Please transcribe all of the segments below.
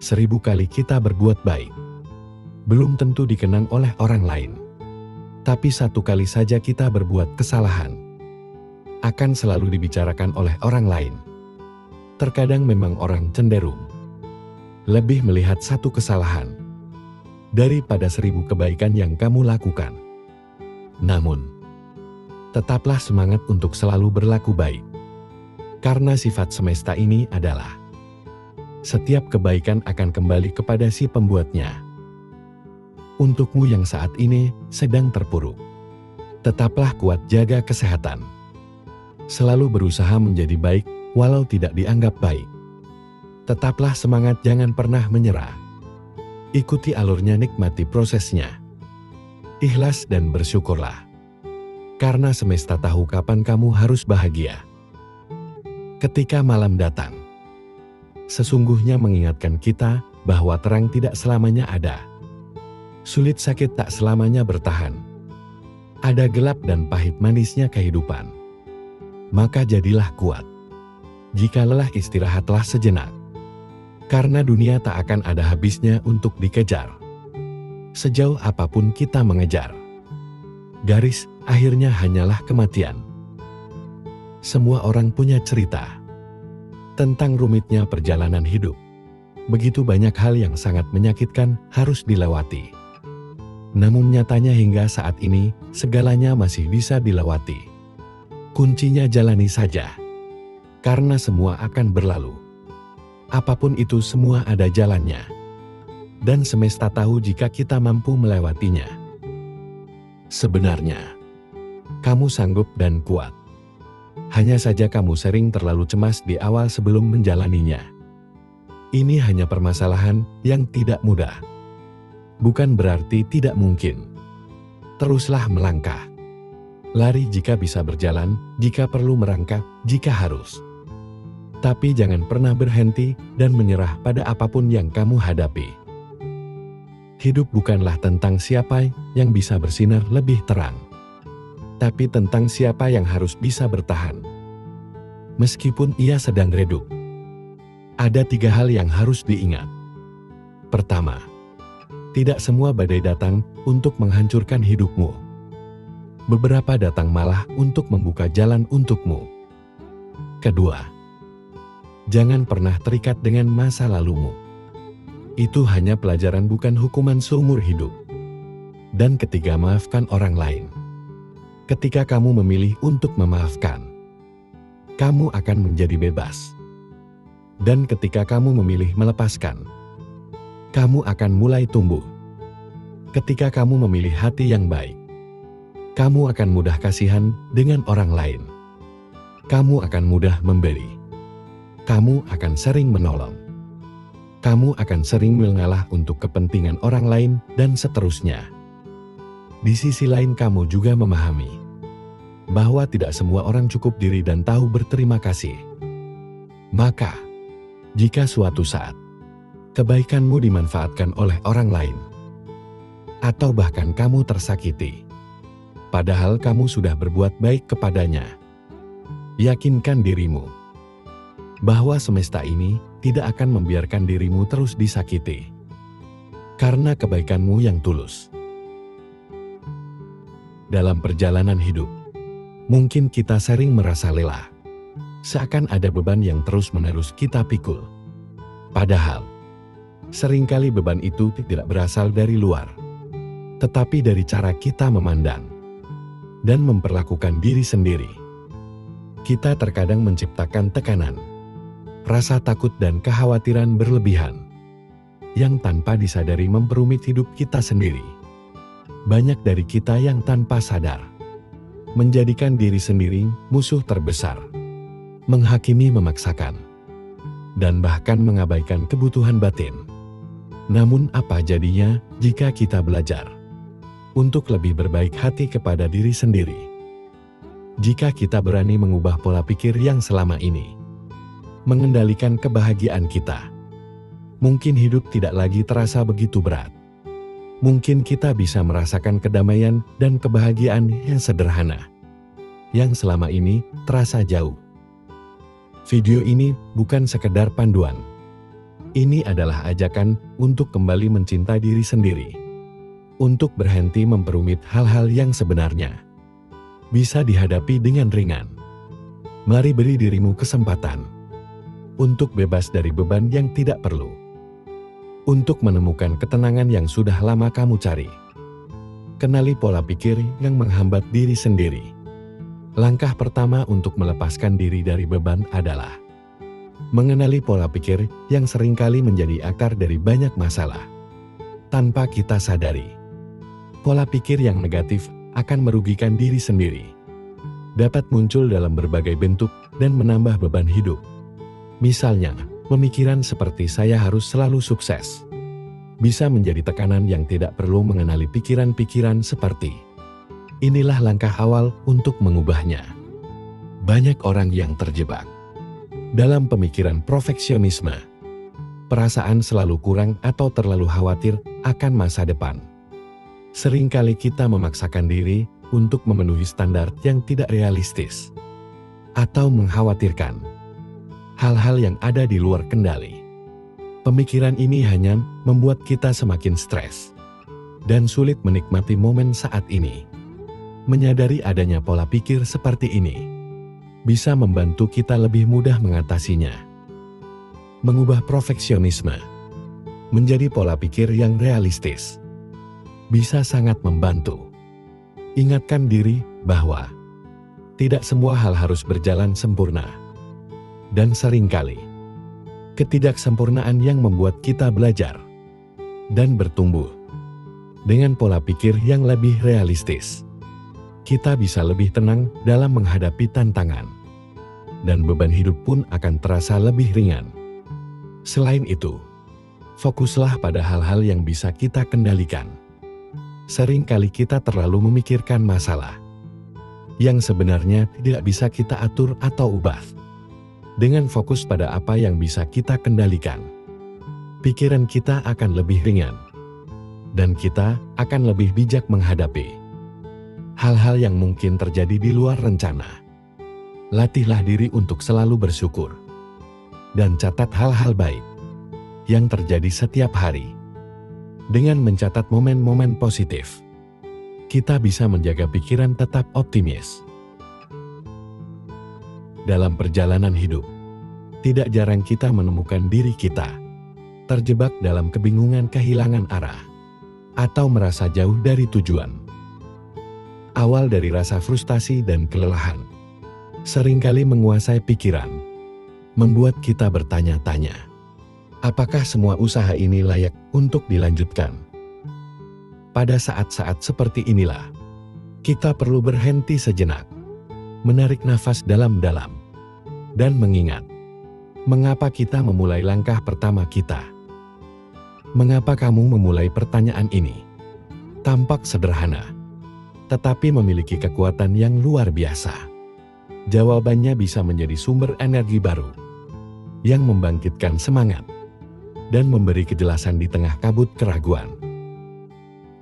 1000 kali kita berbuat baik, belum tentu dikenang oleh orang lain. Tapi 1 kali saja kita berbuat kesalahan, akan selalu dibicarakan oleh orang lain. Terkadang memang orang cenderung lebih melihat 1 kesalahan daripada 1000 kebaikan yang kamu lakukan. Namun, tetaplah semangat untuk selalu berlaku baik. Karena sifat semesta ini adalah setiap kebaikan akan kembali kepada si pembuatnya. Untukmu yang saat ini sedang terpuruk, tetaplah kuat, jaga kesehatan. Selalu berusaha menjadi baik walau tidak dianggap baik. Tetaplah semangat, jangan pernah menyerah. Ikuti alurnya, nikmati prosesnya. Ikhlas dan bersyukurlah. Karena semesta tahu kapan kamu harus bahagia. Ketika malam datang, sesungguhnya mengingatkan kita bahwa terang tidak selamanya ada. Sulit sakit tak selamanya bertahan. Ada gelap dan pahit manisnya kehidupan. Maka jadilah kuat. Jika lelah, istirahatlah sejenak. Karena dunia tak akan ada habisnya untuk dikejar. Sejauh apapun kita mengejar, garis akhirnya hanyalah kematian. Semua orang punya cerita tentang rumitnya perjalanan hidup. Begitu banyak hal yang sangat menyakitkan harus dilewati. Namun nyatanya hingga saat ini, segalanya masih bisa dilewati. Kuncinya jalani saja. Karena semua akan berlalu. Apapun itu, semua ada jalannya. Dan semesta tahu jika kita mampu melewatinya. Sebenarnya, kamu sanggup dan kuat. Hanya saja kamu sering terlalu cemas di awal sebelum menjalaninya. Ini hanya permasalahan yang tidak mudah. Bukan berarti tidak mungkin. Teruslah melangkah. Lari jika bisa berjalan, jika perlu merangkak, jika harus. Tapi jangan pernah berhenti dan menyerah pada apapun yang kamu hadapi. Hidup bukanlah tentang siapa yang bisa bersinar lebih terang, tapi tentang siapa yang harus bisa bertahan. Meskipun ia sedang redup. Ada 3 hal yang harus diingat. Pertama, tidak semua badai datang untuk menghancurkan hidupmu. Beberapa datang malah untuk membuka jalan untukmu. Kedua, jangan pernah terikat dengan masa lalumu. Itu hanya pelajaran, bukan hukuman seumur hidup. Dan ketiga, maafkan orang lain. Ketika kamu memilih untuk memaafkan, kamu akan menjadi bebas. Dan ketika kamu memilih melepaskan, kamu akan mulai tumbuh. Ketika kamu memilih hati yang baik, kamu akan mudah kasihan dengan orang lain. Kamu akan mudah memberi. Kamu akan sering menolong. Kamu akan sering mengalah untuk kepentingan orang lain, dan seterusnya. Di sisi lain, kamu juga memahami bahwa tidak semua orang cukup diri dan tahu berterima kasih. Maka, jika suatu saat kebaikanmu dimanfaatkan oleh orang lain, atau bahkan kamu tersakiti, padahal kamu sudah berbuat baik kepadanya, yakinkan dirimu bahwa semesta ini tidak akan membiarkan dirimu terus disakiti. Karena kebaikanmu yang tulus. Dalam perjalanan hidup, mungkin kita sering merasa lelah. Seakan ada beban yang terus-menerus kita pikul. Padahal, seringkali beban itu tidak berasal dari luar, tetapi dari cara kita memandang dan memperlakukan diri sendiri. Kita terkadang menciptakan tekanan, rasa takut dan kekhawatiran berlebihan yang tanpa disadari memperumit hidup kita sendiri. Banyak dari kita yang tanpa sadar menjadikan diri sendiri musuh terbesar, menghakimi, memaksakan, dan bahkan mengabaikan kebutuhan batin. Namun apa jadinya jika kita belajar untuk lebih berbaik hati kepada diri sendiri? Jika kita berani mengubah pola pikir yang selama ini mengendalikan kebahagiaan kita, mungkin hidup tidak lagi terasa begitu berat. Mungkin kita bisa merasakan kedamaian dan kebahagiaan yang sederhana, yang selama ini terasa jauh. Video ini bukan sekedar panduan, Ini adalah ajakan untuk kembali mencintai diri sendiri. Untuk berhenti memperumit hal-hal yang sebenarnya bisa dihadapi dengan ringan. Mari beri dirimu kesempatan untuk bebas dari beban yang tidak perlu. Untuk menemukan ketenangan yang sudah lama kamu cari. Kenali pola pikir yang menghambat diri sendiri. Langkah pertama untuk melepaskan diri dari beban adalah mengenali pola pikir yang seringkali menjadi akar dari banyak masalah. Tanpa kita sadari, pola pikir yang negatif akan merugikan diri sendiri. Dapat muncul dalam berbagai bentuk dan menambah beban hidup. Misalnya, pemikiran seperti saya harus selalu sukses. Bisa menjadi tekanan yang tidak perlu mengenali pikiran-pikiran seperti. Inilah langkah awal untuk mengubahnya. Banyak orang yang terjebak dalam pemikiran perfeksionisme. Perasaan selalu kurang atau terlalu khawatir akan masa depan. Seringkali kita memaksakan diri untuk memenuhi standar yang tidak realistis. Atau mengkhawatirkan hal-hal yang ada di luar kendali. Pemikiran ini hanya membuat kita semakin stres dan sulit menikmati momen saat ini. Menyadari adanya pola pikir seperti ini bisa membantu kita lebih mudah mengatasinya. Mengubah perfeksionisme menjadi pola pikir yang realistis bisa sangat membantu. Ingatkan diri bahwa tidak semua hal harus berjalan sempurna. Dan seringkali, ketidaksempurnaan yang membuat kita belajar dan bertumbuh. Dengan pola pikir yang lebih realistis, kita bisa lebih tenang dalam menghadapi tantangan, dan beban hidup pun akan terasa lebih ringan. Selain itu, fokuslah pada hal-hal yang bisa kita kendalikan. Seringkali kita terlalu memikirkan masalah yang sebenarnya tidak bisa kita atur atau ubah. Dengan fokus pada apa yang bisa kita kendalikan, pikiran kita akan lebih ringan, dan kita akan lebih bijak menghadapi hal-hal yang mungkin terjadi di luar rencana. Latihlah diri untuk selalu bersyukur dan catat hal-hal baik yang terjadi setiap hari. Dengan mencatat momen-momen positif, kita bisa menjaga pikiran tetap optimis. Dalam perjalanan hidup, tidak jarang kita menemukan diri kita terjebak dalam kebingungan, kehilangan arah, atau merasa jauh dari tujuan. Awal dari rasa frustasi dan kelelahan seringkali menguasai pikiran, membuat kita bertanya-tanya, apakah semua usaha ini layak untuk dilanjutkan? Pada saat-saat seperti inilah, kita perlu berhenti sejenak, menarik nafas dalam-dalam, dan mengingat, mengapa kita memulai langkah pertama kita? Mengapa kamu memulai pertanyaan ini? Tampak sederhana, tetapi memiliki kekuatan yang luar biasa. Jawabannya bisa menjadi sumber energi baru yang membangkitkan semangat dan memberi kejelasan di tengah kabut keraguan.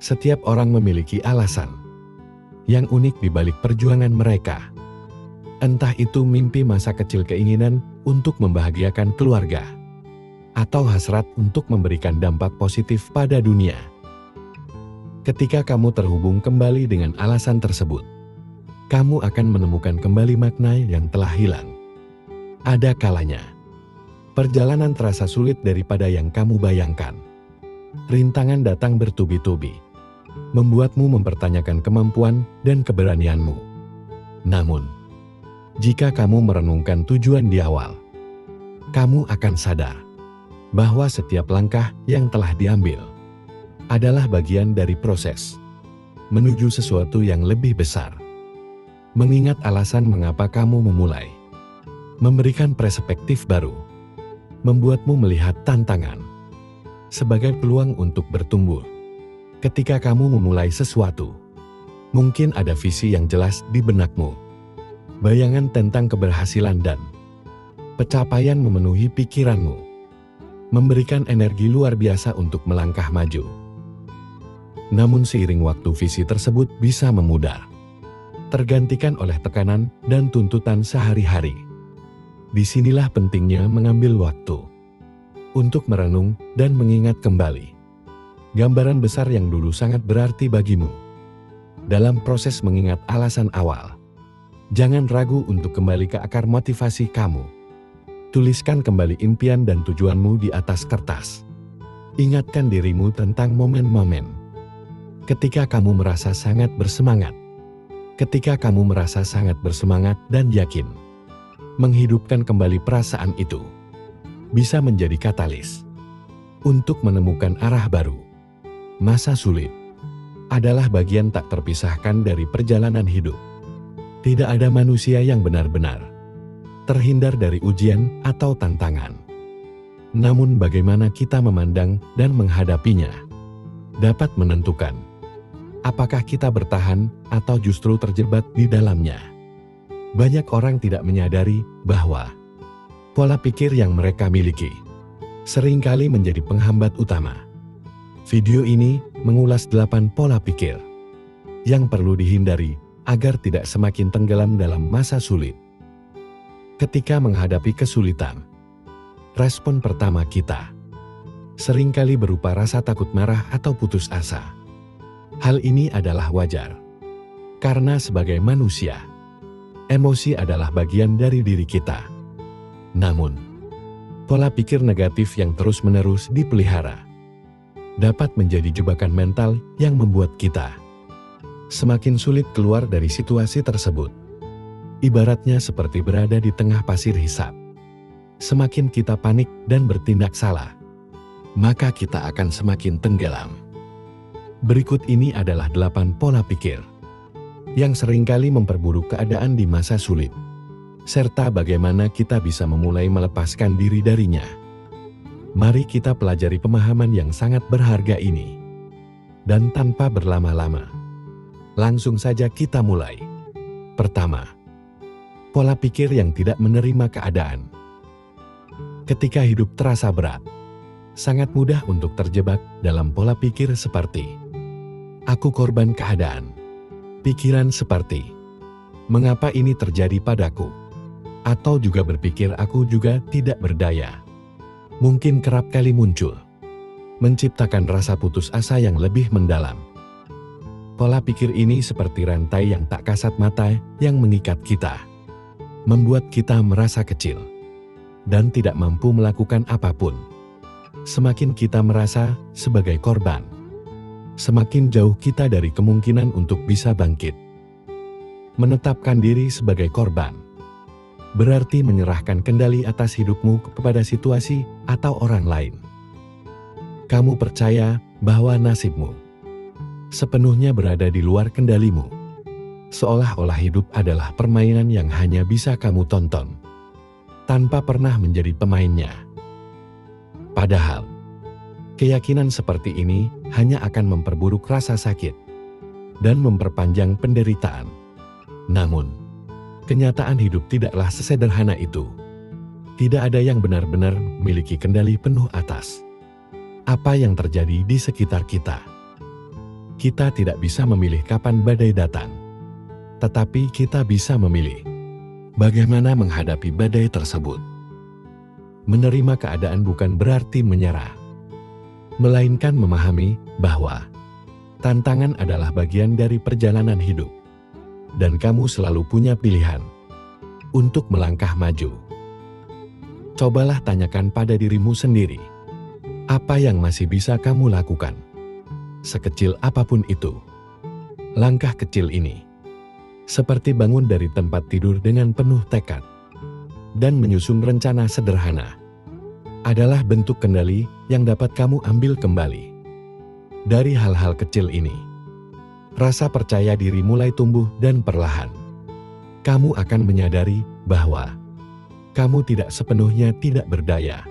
Setiap orang memiliki alasan yang unik di balik perjuangan mereka. Entah itu mimpi masa kecil, keinginan untuk membahagiakan keluarga, atau hasrat untuk memberikan dampak positif pada dunia. Ketika kamu terhubung kembali dengan alasan tersebut, kamu akan menemukan kembali makna yang telah hilang. Ada kalanya, perjalanan terasa sulit daripada yang kamu bayangkan. Rintangan datang bertubi-tubi, membuatmu mempertanyakan kemampuan dan keberanianmu. Namun, jika kamu merenungkan tujuan di awal, kamu akan sadar bahwa setiap langkah yang telah diambil adalah bagian dari proses menuju sesuatu yang lebih besar. Mengingat alasan mengapa kamu memulai, memberikan perspektif baru, membuatmu melihat tantangan sebagai peluang untuk bertumbuh. Ketika kamu memulai sesuatu, mungkin ada visi yang jelas di benakmu. Bayangan tentang keberhasilan dan pencapaian memenuhi pikiranmu, memberikan energi luar biasa untuk melangkah maju. Namun seiring waktu, visi tersebut bisa memudar, tergantikan oleh tekanan dan tuntutan sehari-hari. Disinilah pentingnya mengambil waktu untuk merenung dan mengingat kembali gambaran besar yang dulu sangat berarti bagimu. Dalam proses mengingat alasan awal, jangan ragu untuk kembali ke akar motivasi kamu. Tuliskan kembali impian dan tujuanmu di atas kertas. Ingatkan dirimu tentang momen-momen ketika kamu merasa sangat bersemangat. Ketika kamu merasa sangat bersemangat dan yakin, menghidupkan kembali perasaan itu bisa menjadi katalis untuk menemukan arah baru. Masa sulit adalah bagian tak terpisahkan dari perjalanan hidup. Tidak ada manusia yang benar-benar terhindar dari ujian atau tantangan. Namun bagaimana kita memandang dan menghadapinya dapat menentukan apakah kita bertahan atau justru terjebak di dalamnya. Banyak orang tidak menyadari bahwa pola pikir yang mereka miliki seringkali menjadi penghambat utama. Video ini mengulas 8 pola pikir yang perlu dihindari agar tidak semakin tenggelam dalam masa sulit. Ketika menghadapi kesulitan, respon pertama kita seringkali berupa rasa takut, marah, atau putus asa. Hal ini adalah wajar, karena sebagai manusia, emosi adalah bagian dari diri kita. Namun, pola pikir negatif yang terus-menerus dipelihara dapat menjadi jebakan mental yang membuat kita semakin sulit keluar dari situasi tersebut. Ibaratnya seperti berada di tengah pasir hisap. Semakin kita panik dan bertindak salah, maka kita akan semakin tenggelam. Berikut ini adalah 8 pola pikir yang seringkali memperburuk keadaan di masa sulit, serta bagaimana kita bisa memulai melepaskan diri darinya. Mari kita pelajari pemahaman yang sangat berharga ini. Dan tanpa berlama-lama, langsung saja kita mulai. Pertama, pola pikir yang tidak menerima keadaan. Ketika hidup terasa berat, sangat mudah untuk terjebak dalam pola pikir seperti aku korban keadaan. Pikiran seperti mengapa ini terjadi padaku? Atau juga berpikir aku juga tidak berdaya. Mungkin kerap kali muncul, menciptakan rasa putus asa yang lebih mendalam. Pola pikir ini seperti rantai yang tak kasat mata yang mengikat kita, membuat kita merasa kecil dan tidak mampu melakukan apapun. Semakin kita merasa sebagai korban, semakin jauh kita dari kemungkinan untuk bisa bangkit. Menetapkan diri sebagai korban berarti menyerahkan kendali atas hidupmu kepada situasi atau orang lain. Kamu percaya bahwa nasibmu sepenuhnya berada di luar kendalimu, seolah-olah hidup adalah permainan yang hanya bisa kamu tonton, tanpa pernah menjadi pemainnya. Padahal, keyakinan seperti ini hanya akan memperburuk rasa sakit dan memperpanjang penderitaan. Namun, kenyataan hidup tidaklah sesederhana itu. Tidak ada yang benar-benar memiliki kendali penuh atas apa yang terjadi di sekitar kita. Kita tidak bisa memilih kapan badai datang, tetapi kita bisa memilih bagaimana menghadapi badai tersebut. Menerima keadaan bukan berarti menyerah, melainkan memahami bahwa tantangan adalah bagian dari perjalanan hidup. Dan kamu selalu punya pilihan untuk melangkah maju. Cobalah tanyakan pada dirimu sendiri, apa yang masih bisa kamu lakukan? Sekecil apapun itu, langkah kecil ini, seperti bangun dari tempat tidur dengan penuh tekad dan menyusun rencana sederhana, adalah bentuk kendali yang dapat kamu ambil kembali. Dari hal-hal kecil ini, rasa percaya diri mulai tumbuh dan perlahan kamu akan menyadari bahwa kamu tidak sepenuhnya tidak berdaya.